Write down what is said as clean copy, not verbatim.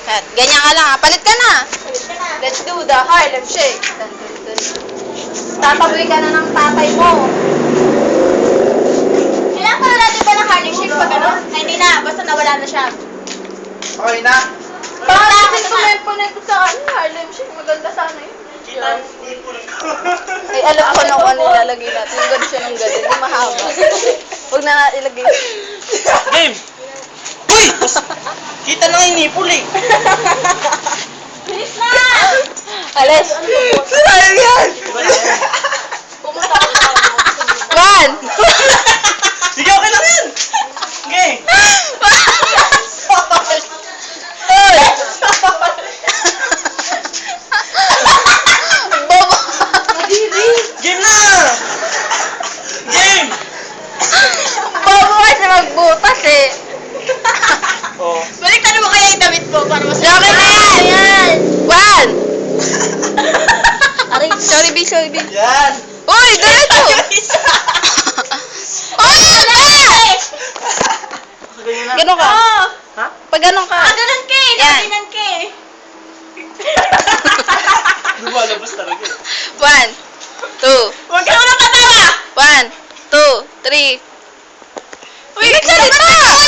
At, ganyan ka lang ha. Palit ka na. Palit ka na. Let's do the Harlem Shake. Dun, dun, dun. Tataboy ka na ng tatay mo. Kailangan pala natin ba ng Harlem Shake pag ano? Ay, hindi na. Basta nawala na siya. Okay na? Parang natin kumempo sa Harlem Shake. Maganda sana yun. Ay, alam ko na kung ano ilalagay natin. Yung ganda siya ng ganda. Hindi mahaba. Huwag na natin ilagay. Game! Uy! Kita na nga yung nipple eh. Bilis na! Alis. Sayang yan! Pumunta ako sa One! Sige, okay lang yan! Okay! Hoy! Bobo! Game na! Game! Bobo kasi magbutas eh. Oh. Balik mo kaya yung damit mo para mas... Okay na yan! One! Aray, sorry B, sorry B. Yan! Uy, diretso! Uy, ala! Ganyan na. Ganon ka? Oo! Ha? Pag ganon ka. Ganun ka eh! Yan. Nakabinan ka eh! Lumalabas talaga eh. One, two, Huwag ka naman tatawa! one, two, three. Uy, nagsalita!